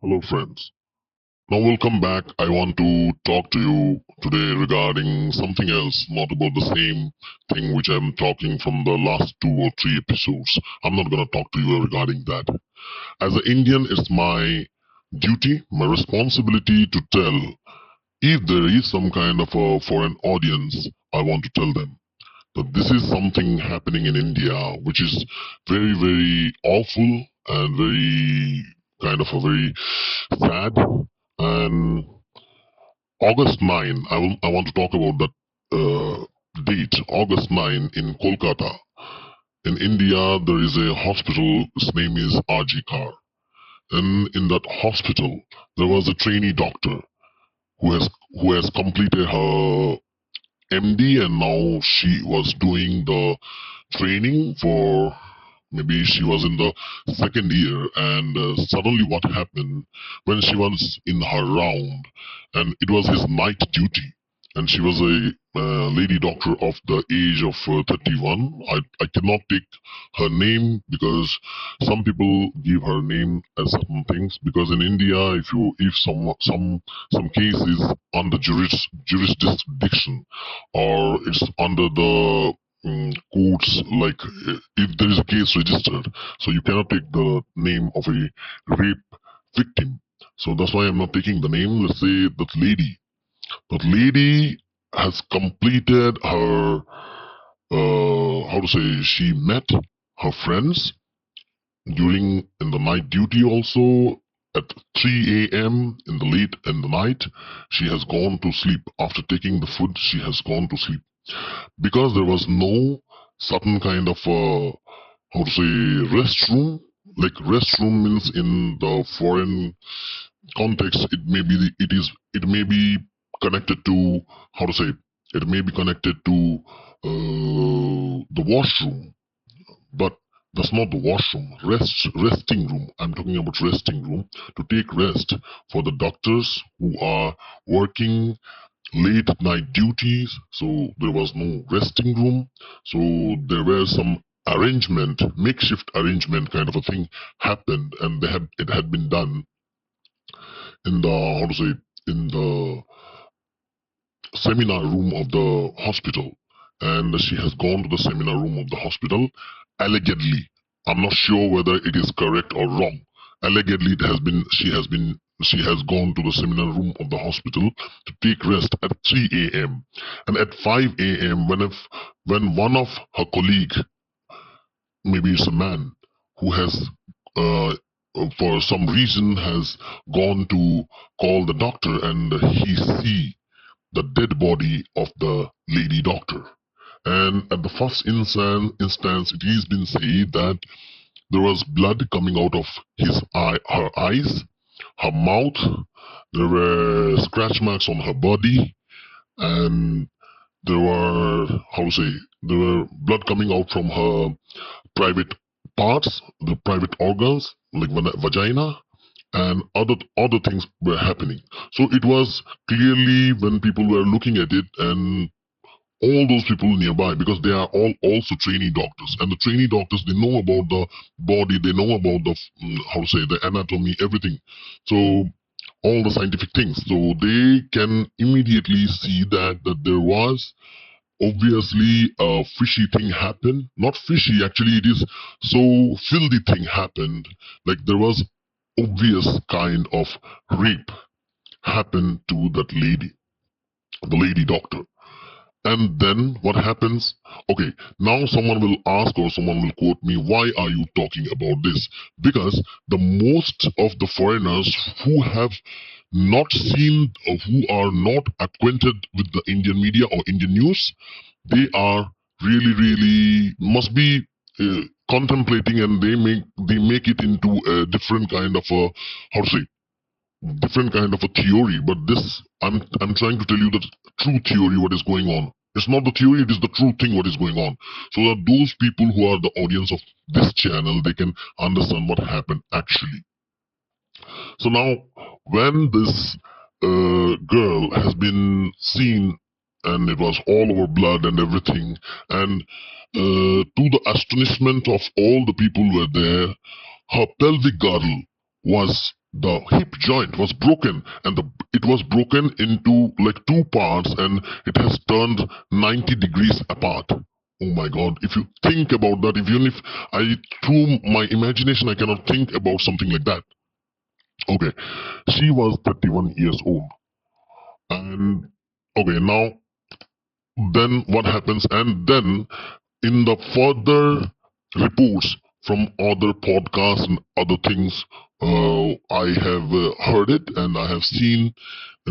Hello, friends. Now, welcome back. I want to talk to you today regarding something else, not about the same thing which I'm talking from the last 2 or 3 episodes. I'm not going to talk to you regarding that. As an Indian, it's my duty, my responsibility to tell if there is some kind of a foreign audience, I want to tell them that this is something happening in India, which is very, very awful and very kind of a very sad. And August 9, I want to talk about that date, August 9 in Kolkata. In India, there is a hospital, its name is RG Kar. And in that hospital, there was a trainee doctor who has completed her MD, and now she was doing the training for, maybe she was in the second year, and suddenly what happened when she was in her round, and it was his night duty, and she was a lady doctor of the age of 31. I cannot take her name because some people give her name as certain things, because in India, if some case is under jurisdiction, or it's under the courts, like if there is a case registered, so you cannot take the name of a rape victim. So that's why I'm not taking the name. Let's say that lady has completed her, how to say, she met her friends during in the night duty also. At 3 a.m. in the late in the night, she has gone to sleep. After taking the food, she has gone to sleep because there was no certain kind of how to say, restroom. Like restroom means in the foreign context, it may be connected to, how to say, it may be connected to the washroom, but that's not the washroom. Resting room. I'm talking about resting room, to take rest for the doctors who are working late night duties. So there was no resting room. So there were some makeshift arrangement kind of a thing happened, and it had been done in the, how to say, in the seminar room of the hospital. And she has gone to the seminar room of the hospital, allegedly. I'm not sure whether it is correct or wrong. Allegedly, she has gone to the seminar room of the hospital to take rest at 3 a.m. And at 5 a.m., when one of her colleague, maybe it's a man, who has for some reason has gone to call the doctor, and he see the dead body of the lady doctor. And at the first instance, it has been said that there was blood coming out of her eyes, her mouth. There were scratch marks on her body, and there were, how to say, there were blood coming out from her private parts, the private organs, like vagina, and other things were happening. So it was clearly, when people were looking at it, and all those people nearby, because they are all also trainee doctors, and the trainee doctors, they know about the body, they know about the how to say, the anatomy, everything. So all the scientific things, so they can immediately see that there was obviously a fishy thing happened. Not fishy, actually, it is so filthy thing happened. Like there was obvious kind of rape happened to that lady, the lady doctor. And then what happens? Okay, now someone will ask, or someone will quote me, why are you talking about this? Because the most of the foreigners who have not seen, or who are not acquainted with the Indian media or Indian news, they are really, really must be contemplating, and they make it into a different kind of a, how to say, different kind of a theory. But this, I'm trying to tell you the true theory, what is going on. It's not the theory, it is the true thing, what is going on. So that those people who are the audience of this channel, they can understand what happened actually. So now, when this girl has been seen, and it was all over blood and everything, and to the astonishment of all the people who were there, her pelvic girdle was the hip joint was broken, and it was broken into like two parts, and it has turned 90 degrees apart. Oh my god, if you think about that, even if I, through my imagination, I cannot think about something like that. Okay, she was 31 years old. And okay, now then what happens? And then in the further reports from other podcasts and other things, I have heard it and I have seen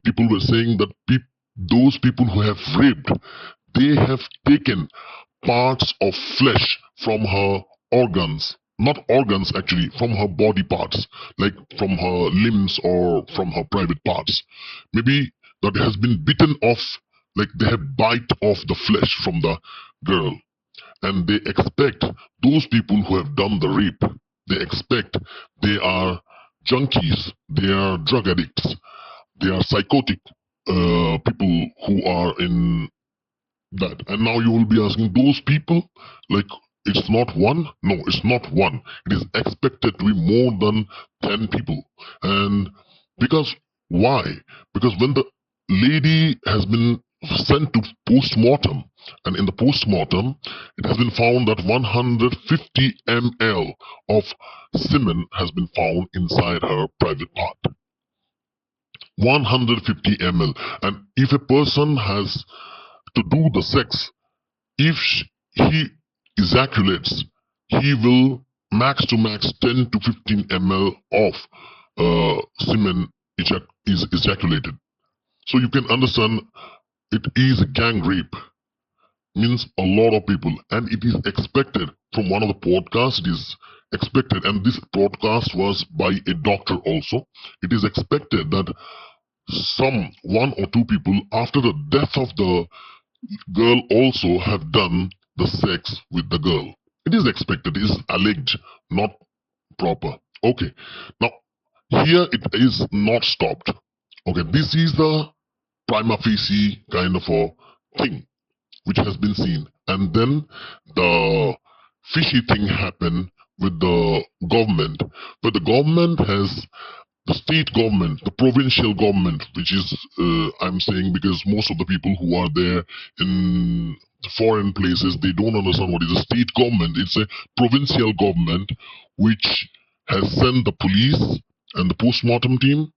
people were saying that those people who have raped, they have taken parts of flesh from her organs, not organs actually, from her body parts, like from her limbs or from her private parts. Maybe that has been bitten off, like they have bite off the flesh from the girl. And they expect those people who have done the rape, they expect they are junkies, they are drug addicts, they are psychotic people who are in that. And now you will be asking those people, like, it's not one? No, it's not one. It is expected to be more than 10 people. And because, why? Because when the lady has been sent to post-mortem, and in the post-mortem, it has been found that 150 ml of semen has been found inside her private part. 150 ml. And if a person has to do the sex, if he ejaculates, he will max to max 10 to 15 ml of semen is ejaculated. So you can understand it is a gang rape. Means a lot of people, and it is expected from one of the podcasts. It is expected, and this podcast was by a doctor also. It is expected that some one or two people after the death of the girl also have done the sex with the girl. It is expected, it is alleged, not proper. Okay, now here it is not stopped. Okay, this is the prima facie kind of a thing which has been seen, and then the fishy thing happened with the government, but the government has the state government, the provincial government, which is, I'm saying because most of the people who are there in foreign places, they don't understand what is a state government. It's a provincial government which has sent the police and the post-mortem team.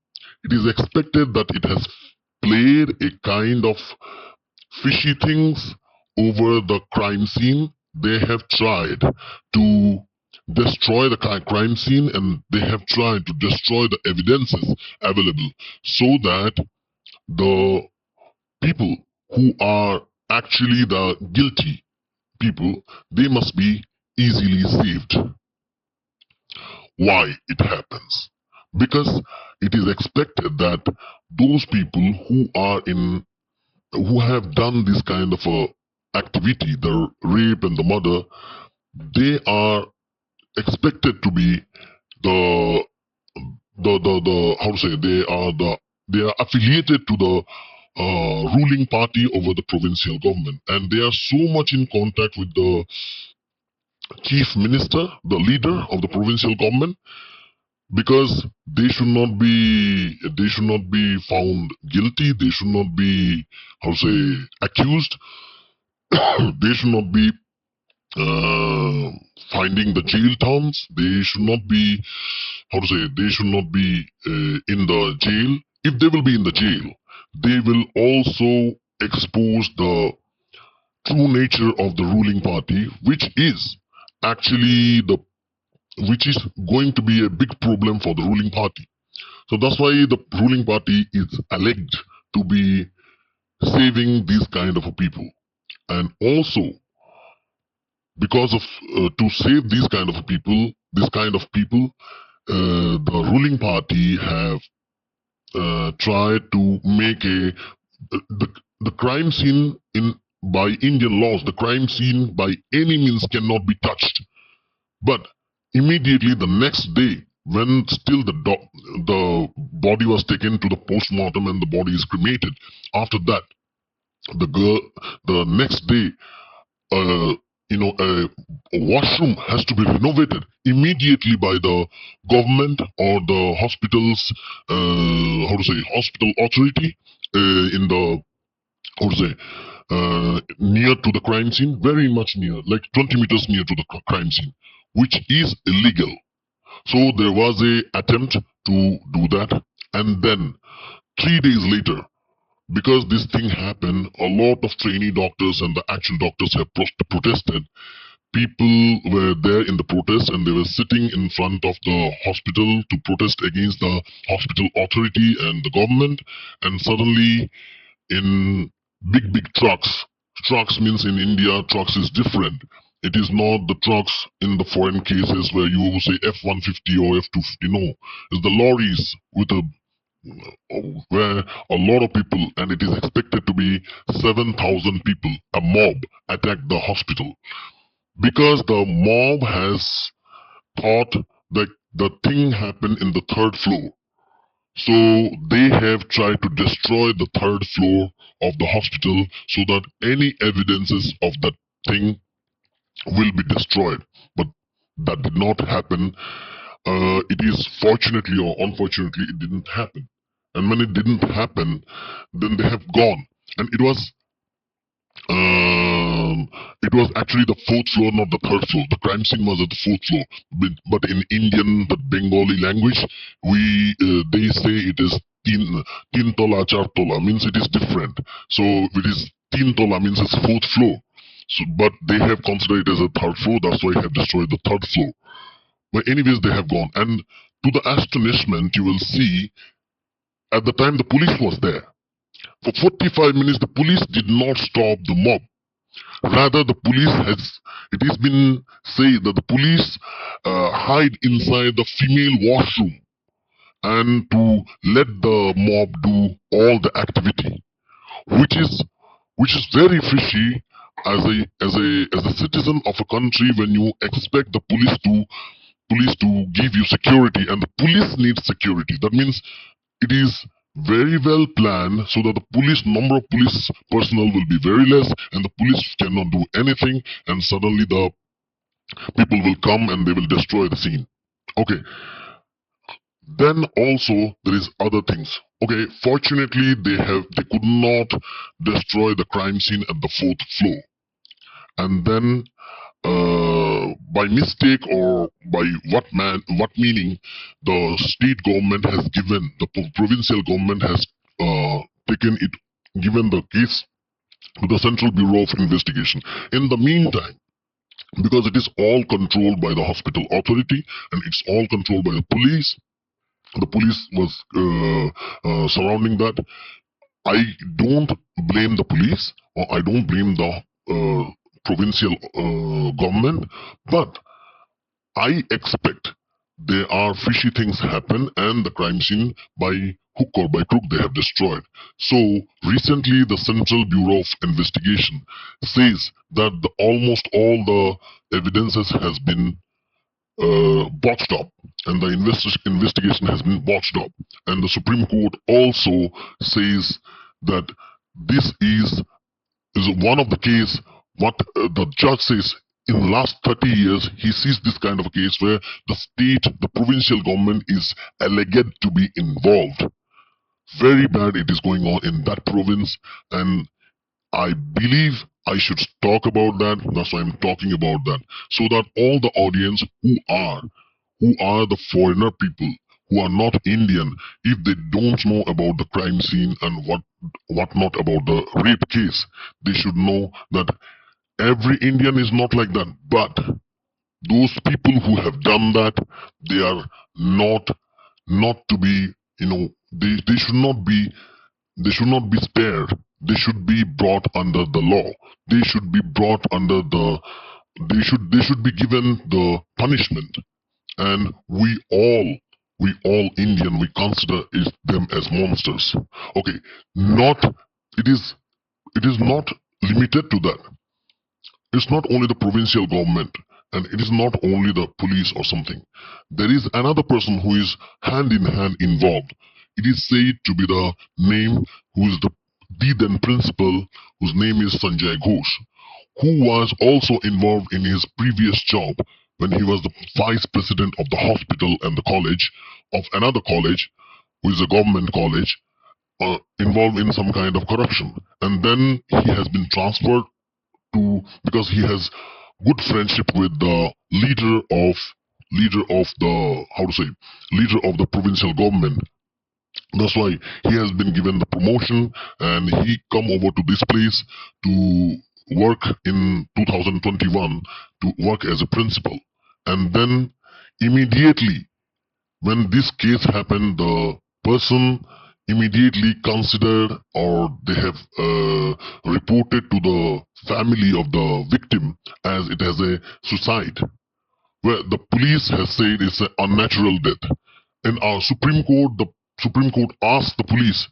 It is expected that it has played a kind of fishy things over the crime scene. They have tried to destroy the crime scene, and they have tried to destroy the evidences available so that the people who are actually the guilty people, they must be easily saved. Why it happens? Because it is expected that those people who have done this kind of activity, the rape and the murder, they are expected to be the how to say, they are affiliated to the ruling party over the provincial government, and they are so much in contact with the chief minister, the leader of the provincial government, because they should not be found guilty, they should not be, how to say, accused. They should not be finding the jail terms. They should not be, how to say, they should not be in the jail. If they will be in the jail, they will also expose the true nature of the ruling party, which is actually which is going to be a big problem for the ruling party. So that's why the ruling party is alleged to be saving these kind of people. And also, because of to save these kind of people, the ruling party have tried to make the crime scene in by Indian laws. The crime scene by any means cannot be touched. But immediately the next day, when still the body was taken to the post-mortem and the body is cremated, after that, the next day, uh, a washroom has to be renovated immediately by the government or the hospital's hospital authority in the how to say near to the crime scene, very much near, like 20 meters near to the crime scene, which is illegal. So there was a attempt to do that, and then 3 days later, because this thing happened, a lot of trainee doctors and the actual doctors have protested. People were there in the protest and they were sitting in front of the hospital to protest against the hospital authority and the government. And suddenly, in big trucks, trucks means in India, trucks is different. It is not the trucks in the foreign cases where you say F-150 or F-250. No, it's the lorries with a where a lot of people, and it is expected to be 7,000 people, a mob attacked the hospital because the mob has thought that the thing happened in the third floor. So they have tried to destroy the third floor of the hospital so that any evidences of that thing will be destroyed. But that did not happen. It is fortunately or unfortunately it didn't happen. And when it didn't happen, then they have gone. And it was actually the fourth floor, not the third floor. The crime scene was at the fourth floor. But in Indian, the Bengali language, they say it is tin tola, char tola, means it is different. So it is tin tola means it's fourth floor. So, but they have considered it as a third floor. That's why they have destroyed the third floor. But anyways, they have gone. And to the astonishment, you will see at the time the police was there. For 45 minutes, the police did not stop the mob. Rather, it has been said that the police hide inside the female washroom and to let the mob do all the activity, which is very fishy as a citizen of a country when you expect the police to give you security, and the police needs security. That means it is very well planned so that the number of police personnel will be very less and the police cannot do anything, and suddenly the people will come and they will destroy the scene. Okay. Then also there is other things. Okay, fortunately they could not destroy the crime scene at the fourth floor. And then by mistake or by what meaning, the state government has given, the provincial government has given the case to the Central Bureau of Investigation. In the meantime, because it is all controlled by the hospital authority and it's all controlled by the police was surrounding that. I don't blame the police or I don't blame the provincial government, but I expect there are fishy things happen and the crime scene by hook or by crook they have destroyed. So recently the Central Bureau of Investigation says that almost all the evidences has been botched up and the investigation has been botched up, and the Supreme Court also says that this is one of the case what the judge says in the last 30 years he sees this kind of a case where the provincial government is alleged to be involved. Very bad it is going on in that province, and I believe I should talk about that. That's why I'm talking about that, so that all the audience who are the foreigner people who are not Indian, if they don't know about the crime scene and what not about the rape case, they should know that every Indian is not like that. But those people who have done that, they are not to be, they should not be spared. They should be brought under the law. They should be brought under they should be given the punishment. And we all Indian, we consider them as monsters. Okay, it is not limited to that. It's not only the provincial government and it is not only the police or something. There is another person who is hand in hand involved. It is said to be the name who is the then principal, whose name is Sanjay Ghosh, who was also involved in his previous job when he was the vice president of the hospital and the college of another college, who is a government college, involved in some kind of corruption. And then he has been transferred to, because he has good friendship with the leader of the, how to say, leader of the provincial government. That's why he has been given the promotion, and he come over to this place to work in 2021, to work as a principal. And then immediately when this case happened, the person immediately considered, or they have reported to the family of the victim as it as a suicide, where the police has said it's an unnatural death. In our Supreme Court, the Supreme Court asked the police,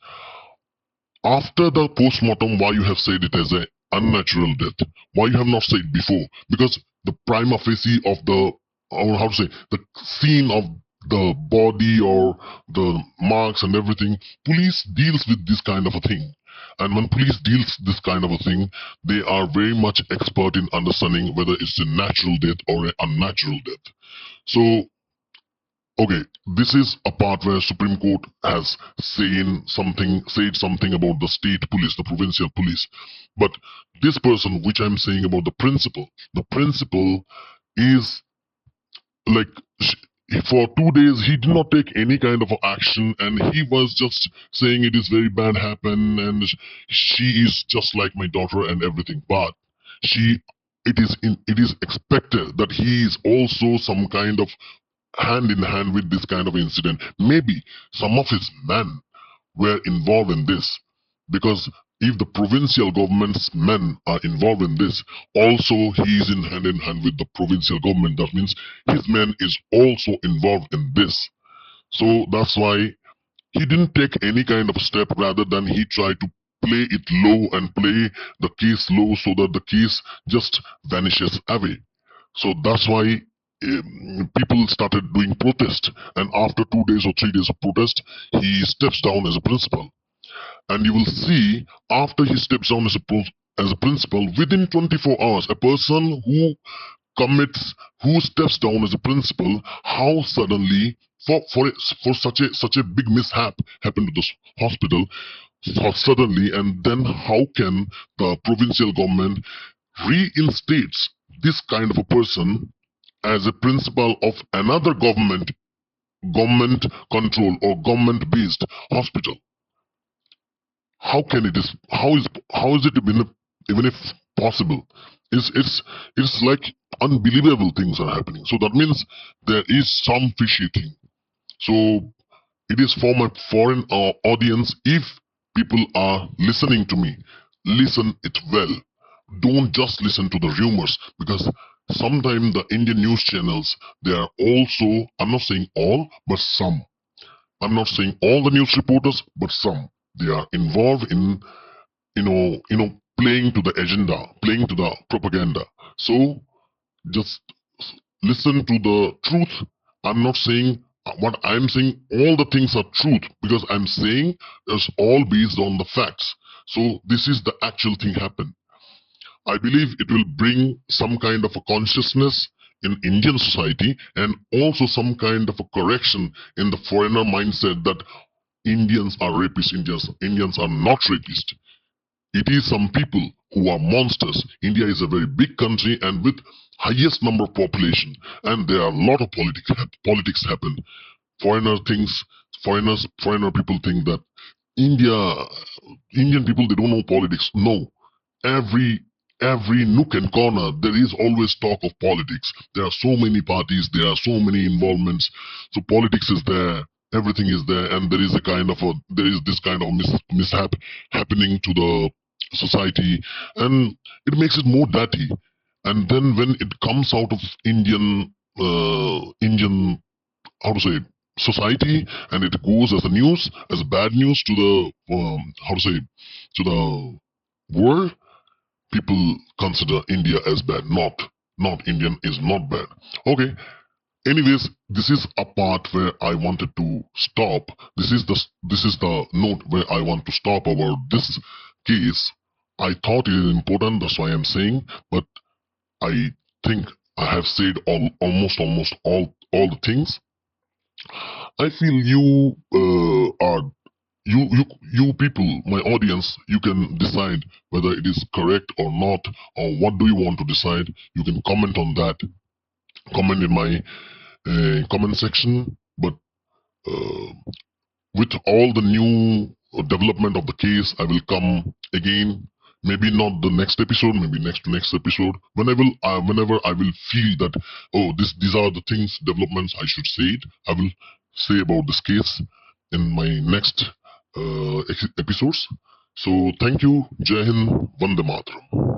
after the postmortem, why you have said it as an unnatural death? Why you have not said before? Because the prima facie of the, or how to say, the scene of the body or the marks and everything, police deals with this kind of a thing. And when police deals this kind of a thing, they are very much expert in understanding whether it's a natural death or an unnatural death. So okay, this is a part where Supreme Court has said something about the state police, the provincial police. But this person, which I'm saying about the principal is like, for 2 days he did not take any kind of action, and he was just saying it is very bad happen, and she is just like my daughter and everything. But it is expected that he is also some kind of hand in hand with this kind of incident. Maybe some of his men were involved in this, because if the provincial government's men are involved in this, also he is in hand with the provincial government. That means his men is also involved in this. So that's why he didn't take any kind of step, rather than he tried to play it low and play the case low so that the case just vanishes away. So that's why people started doing protest, and after 2 days or 3 days of protest, he steps down as a principal. And you will see, after he steps down as a principal, within 24 hours, a person who steps down as a principal, how suddenly, for such a big mishap happened to this hospital, so suddenly, and then how can the provincial government reinstates this kind of a person as a principal of another government control or government based hospital? How can it is how is it even if possible? It's like unbelievable things are happening. So that means there is some fishy thing. So it is for my foreign audience. If people are listening to me, listen it well. Don't just listen to the rumors, because sometimes the Indian news channels, they are also, I'm not saying all, but some. I'm not saying all the news reporters, but some. They are involved in, playing to the agenda, playing to the propaganda. So just listen to the truth. I'm not saying what I'm saying, all the things are truth, because I'm saying it's all based on the facts. So this is the actual thing happen. I believe it will bring some kind of a consciousness in Indian society, and also some kind of a correction in the foreigner mindset that Indians are rapists, Indians are not rapists. It is some people who are monsters. India is a very big country and with highest number of population, and there are a lot of politics happen. Foreigner people think that Indian people, they don't know politics. No, every nook and corner there is always talk of politics. There are so many parties, there are so many involvements. So politics is there, everything is there, and there is this kind of mishap happening to the society, and it makes it more dirty. And then when it comes out of Indian, how to say, society, and it goes as a news, as bad news to the how to say, to the world, people consider India as bad. Not Indian is not bad. Okay. Anyways, this is a part where I wanted to stop. This is the note where I want to stop about this case I thought it is important. That's why I'm saying. But I think I have said almost all the things. I feel you are you people, my audience. You can decide whether it is correct or not, or what do you want to decide. You can comment on that. Comment in my comment section. But uh, with all the new development of the case, I will come again. Maybe not the next episode, maybe next episode. Whenever I will feel that, oh, these are the things, developments I should say it, I will say about this case in my next episodes. So thank you. Jai Hind, Vande Mataram.